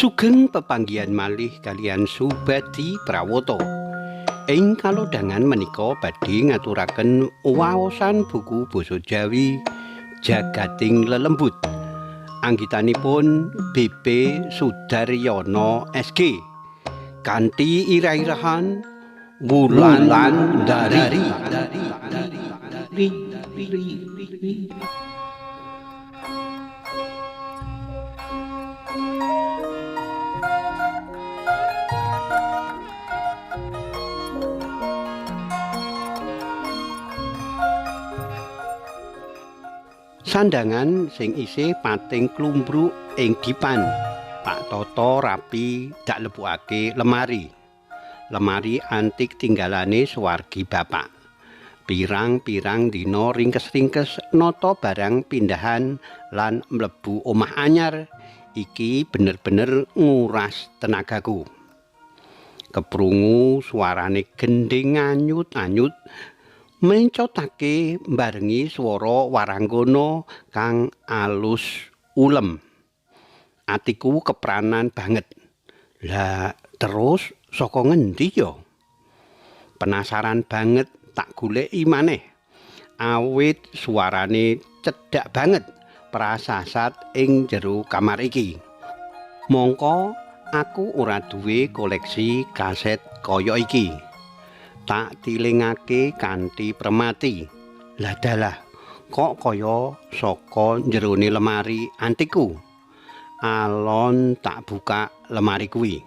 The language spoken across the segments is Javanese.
Sugeng pepanggihan malih kalian Subadi Prawoto. Ing kalodhangan menika badhe ngaturaken waosan buku basa Jawi Jagating Lelembut. Anggitanipun BP Sudaryono SG. Kanthi irah-irahan Wulan Dari. Sandangan sing isih pating klumbruk ing dipan. Pak Toto rapi dak lebokake lemari. Lemari antik tinggalane suwargi bapak. Pirang-pirang dina ringkes-ringkes nata barang pindahan lan mlebu omah anyar. Iki bener-bener nguras tenagaku. Keprungu suarane gending anyut-anyut mencotake mbarengi swara waranggana kang alus ulem. Atiku kepranan banget. Lah terus saka ngendi ya? Penasaran banget tak goleki maneh. Awit suarane cedhak banget prasasat ing jero kamar iki. Mongko aku ora duwe koleksi kaset kaya iki. Tak tilingake kanthi premati. Lah dalah, kok kaya saka jerone lemari antiku. Alon tak buka lemari kuwi.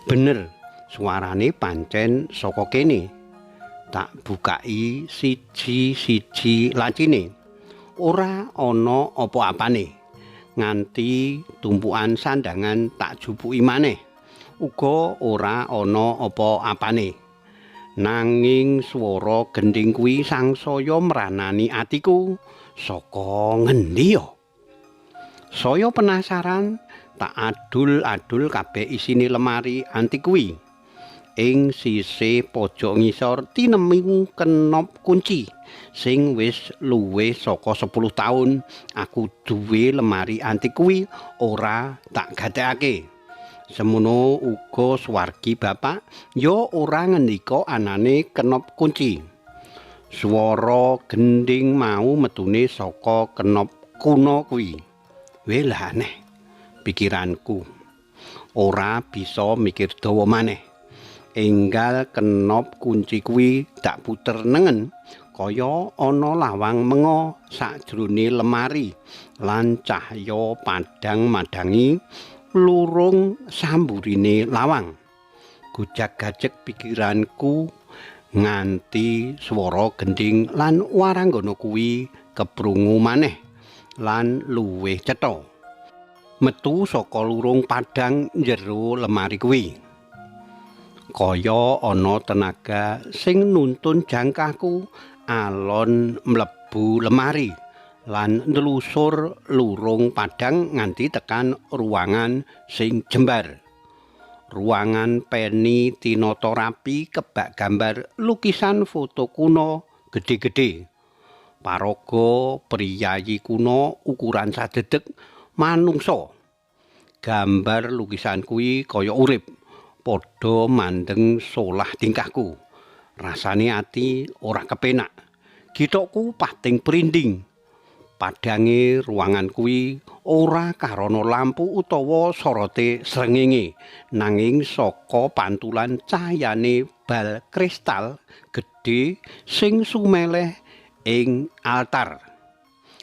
Bener, suarane pancen saka kene. Tak bukai siji-siji lacine. Ora ana apa-apane. Nganti tumpukan sandangan tak jupuki maneh. Uga ora ana apa-apane. Nanging swara gending kuwi sangsaya mranani atiku. Saka ngendi ya? Saya penasaran, tak adul-adul kabeh isine lemari antik kuwi. Ing sisih pojok ngisor tinemu kenop kunci. Sing wis luwih saka 10 taun aku duwe lemari antik kuwi ora tak gatekake. Semono uga swargi bapak ya ora ngendika anane kenop kunci. Swara gending mau metune saka kenop kuno kuwi. Welah aneh pikiranku. Ora bisa mikir dawa maneh. Enggal kenop kunci kuwi tak puter nengen kaya ana lawang menga sakjroné lemari lan cahya padhang madangi lurung samburine lawang. Gojag-gajeg pikiranku nganti swara gending lan waranggana kuwi keprungu maneh lan luwih cetha. Metu saka lurung padhang jero lemari kuwi. Kaya ana tenaga sing nuntun jangkahku alon mlebu lemari lan nelusur lurung padhang nganti tekan ruangan sing jembar. Ruangan peni tinata rapi kebak gambar lukisan foto kuno gedhe-gedhe. Paraga priyayi kuno ukuran sadedek manungsa. Gambar lukisan kuwi kaya urip. Padha mandeng solah tingkahku. Rasane ati ora kepenak. Githokku pating prinding. Padhange ruangan kuwi ora karana lampu utawa sorote srengenge, nanging saka pantulan cahayane bal kristal gedhe sing sumeleh ing altar.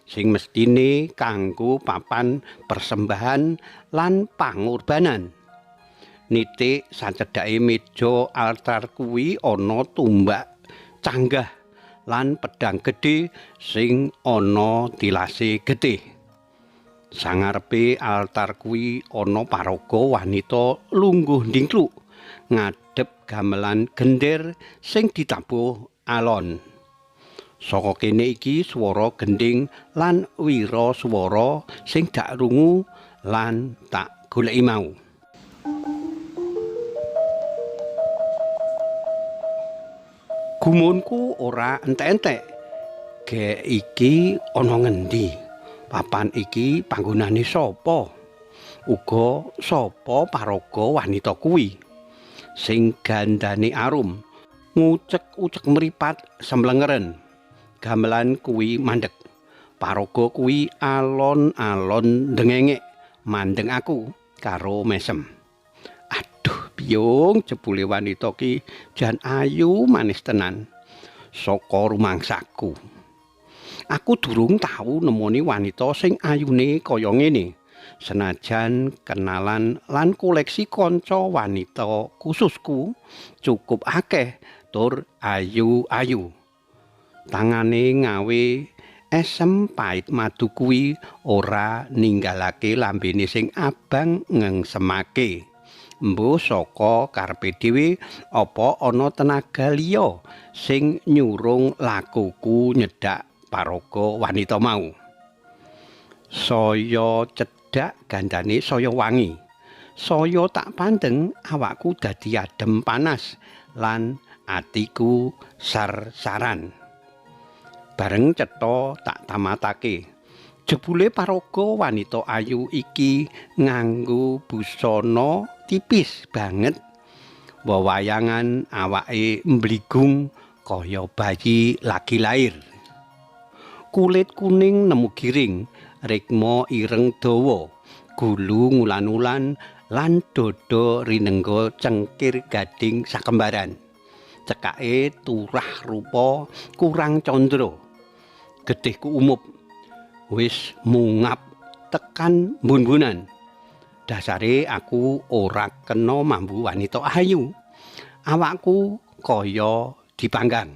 Sing mestine kanggo papan persembahan lan pangorbanan. Nitik sacedhake meja altar kuwi ana tumbak canggah lan pedhang gedhe sing ana tilase getih. Sangarepe altar kuwi ana paraga wanita lungguh ndingkluk ngadhep gamelan gender sing ditabuh alon. Saka kene iki swara gending lan wira swara sing dak rungu lan tak goleki mau. Gumunku ora entek-entek. Gek iki ana ngendi? Papan iki panggonane sapa? Uga sapa paraga wanita kuwi sing gandane arum, ngucek-ucek mripat semlengeren. Gamelan kuwi mandeg. Paraga kuwi alon-alon ndengengek mandeng aku karo mesem. Aduh, biyung jebule wanita ki jan ayu manis tenan saka rumangsaku. Aku durung tau nemoni wanita sing ayune kaya ngene. Senajan kenalan lan koleksi kanca wanita khususku cukup akeh tur ayu-ayu. Tangane ngawe esem pait madu kuwi ora ninggalake lambene sing abang ngengsemake. Mbuh saka karepe dhewe apa ana tenaga liya sing nyurung lakuku nyedak paraga wanita mau. Saya cedhak gandane saya wangi. Saya tak pandeng awakku dadi adem panas lan atiku sar-saran. Bareng cetha tak tamatake. Jebule paraga wanita ayu iki nganggo busana tipis banget. Wewayangan awake mbligung kaya bayi lagi lair. Kulit kuning nemu giring, rikma ireng dawa, gulu ngulan-ulan lan dada rinengga cengkir gading sakembaran. Cekake turah rupa kurang condro. Gedihku umup. Wis mungap tekan mbun-bunan. Dasare aku ora kena mambu wanita ayu. Awakku kaya dipanggang.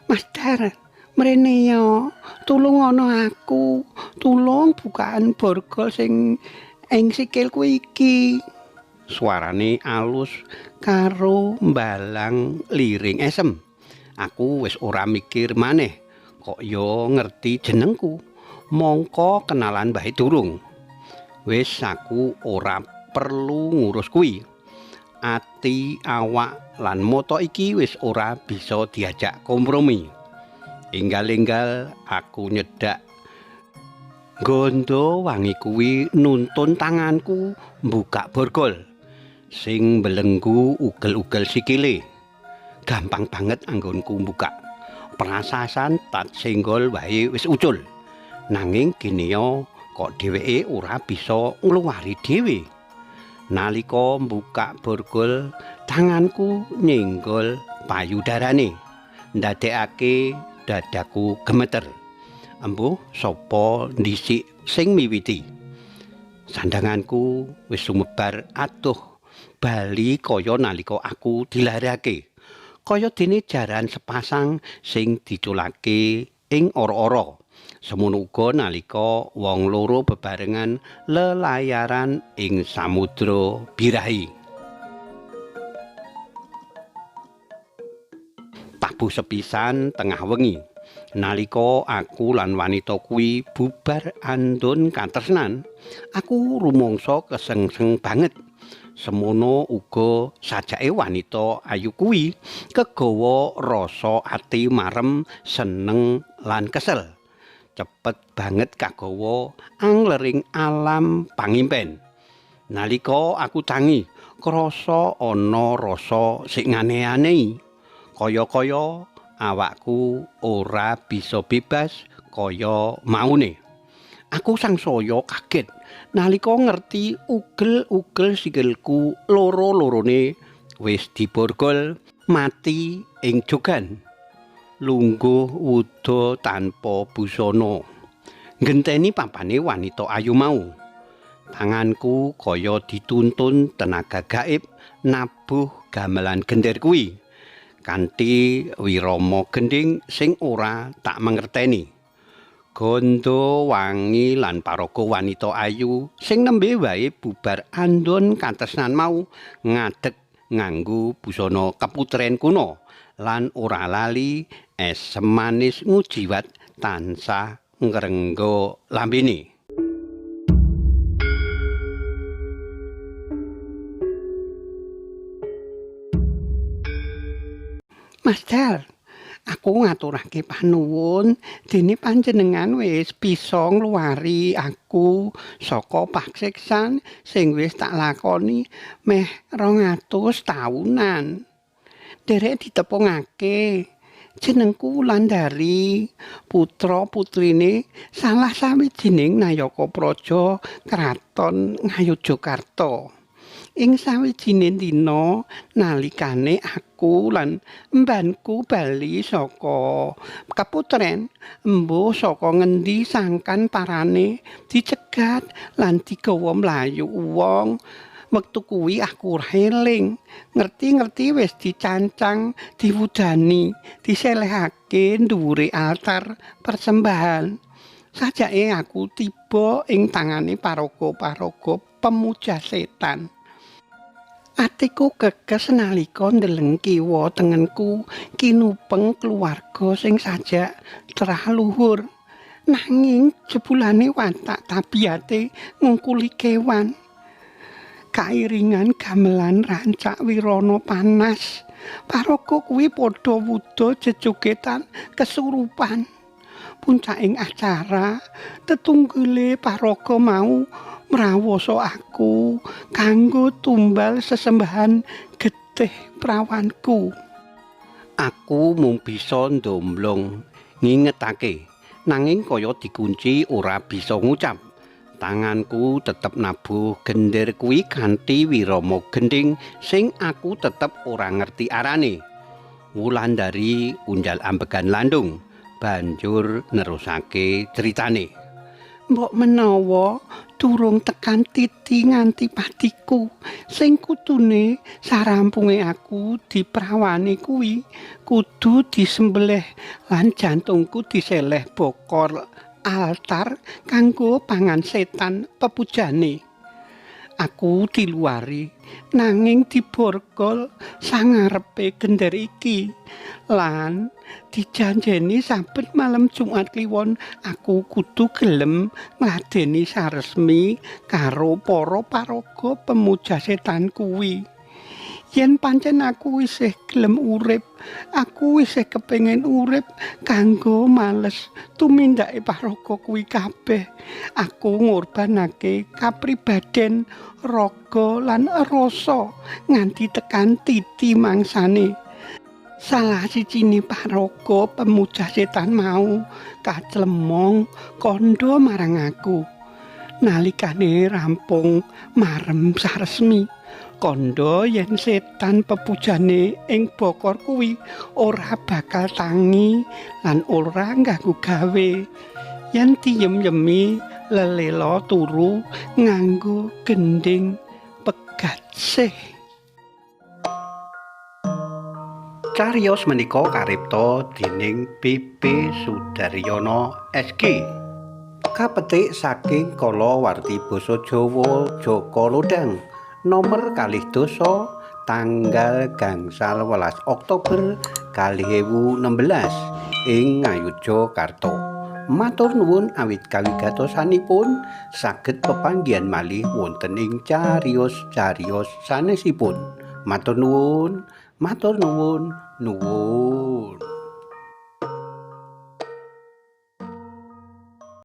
Mas Dar, mrene yo. Tulung ana aku. Tulung bukaan borgol sing ing sikilku iki. Suarane alus karo mbalang liring esem. Aku wis ora mikir maneh, kok yo ngerti jenengku. Mongko kenalan bae durung. Wis aku ora perlu ngurus kuwi. Ati, awak lan mata iki wis ora bisa diajak kompromi. Enggal-enggal aku nyedak gondo wangi kuwi nuntun tanganku mbukak borgol. Sing belenggu ugel-ugel sikile. Gampang banget anggonku mbukak. Prasasan tat senggol wae wis ucul. Nanging kene yo kok dheweke ora bisa ngluwari dhewe. Nalika mbukak borgol, tanganku nyenggol payudarane. Ndadekake dadaku gemeter. Embuh sapa ndhisik sing miwiti. Sandanganku wis sumebar atuh bali kaya nalika aku dilarake. Kaya dene jaran sepasang sing diculake ing ora-ora. Semono uga nalika wong loro bebarengan lelayaran ing samudra birahi. Tabuh sepisan tengah wengi. Nalika aku lan wanita kuwi bubar andon katresnan, aku rumangsa kesengseng banget. Semono uga sajake wanita ayu kuwi kegawa rasa ati marem, seneng lan kesel. Cepet banget kagawa anglering alam pangimpen. Nalika aku tangi, krasa ana rasa sing aneh-aneh. Kaya-kaya awakku ora bisa bebas kaya maune. Aku sangsaya kaget nalika ngerti ugel-ugel sikilku loro-lorone wis diborgol mati ing jogan. Lungguh wuda tanpa busana. Ngenteni papane wanita ayu mau. Tanganku kaya dituntun tenaga gaib nabuh gamelan gender kuwi. Kanthi wirama gending sing ora tak mangerteni. Gondo wangi lan paraga wanita ayu sing nembe wae bubar andon katresnan mau ngadeg nganggo busana keputren kuno lan ora lali esem manis ngujiwat tansah ngrengga lambene. Master, aku ngaturake panuwun dene panjenengan wis bisa ngluwari aku saka paksiksan sing wis tak lakoni meh 200 taunan. Derek ditepungake. Jenengku Wulandari, putra-putrine salah sawijining nayaka praja kraton Ngayogyakarta. Ing sawijining dina nalikane aku lan mbanku bali saka kaputren, embuh saka ngendi sangkan parane dicegat lan digawa mlayu wong. Wektu kuwi aku ora eling, ngerti-ngerti wis dicancang, diwudani, diselehake dhuwure altar persembahan. Sajake aku tiba ing tangane paraga-paraga pemuja setan. Atiku kekes nalika ndeleng kiwa tengenku kinupeng keluarga sing sajak trah luhur. Nanging jebulane watak tabiate ngungkuli kewan. Kairingan gamelan rancak wirana panas. Paraga kuwi padha wuda jejogetan kesurupan. Puncaking acara tetunggule paraga mau mrawasa aku kanggo tumbal sesembahan getih prawanku. Aku mung bisa ndomblong ngingetake nanging kaya dikunci ora bisa ngucap. Tanganku tetep nabuh gender kuwi kanthi wirama gending sing aku tetep ora ngerti arane. Wulandari unjal ambegan landung, banjur nerusake critane. Mbok menawa durung tekan titi nganti patiku, sing kutune sarampunge aku diprawani kuwi kudu disembelih lan jantungku diseleh bokor altar kanggo pangan setan pepujane. Aku diluari nanging diborgol sangarepe gender iki lan dijanjeni saben malam Jumat Kliwon aku kudu gelem ngladeni saresmi karo para paraga pemuja setan kuwi. Yen pancen aku isih gelem urip, aku isih kepengin urip kanggo males tumindake paraga kuwi kabeh. Aku ngorbanake kapribaden, raga lan rasa nganti tekan titi mangsane. Salah sijine paraga pemuja setan mau kaclemong kandha marang aku. Nalikane rampung marem saresmi kandha yen setan pepujane ing bokor kuwi ora bakal tangi lan ora ngganggu gawe yen diyem-yemi lelela turu nganggo gending pegatsih. Cariyos menika karipta dening PP Sudaryono SG. Kapetik saking kalawarti basa Jawa Jaka Lodang nomor 2 tanggal gangsal 11 Oktober 2016 ing Ngayogyakarta. Matur nuwun awit kawigatosanipun saged pepanggihan malih wonten ing cariyos-cariyos sanesipun. Matur nuwun, nuwun.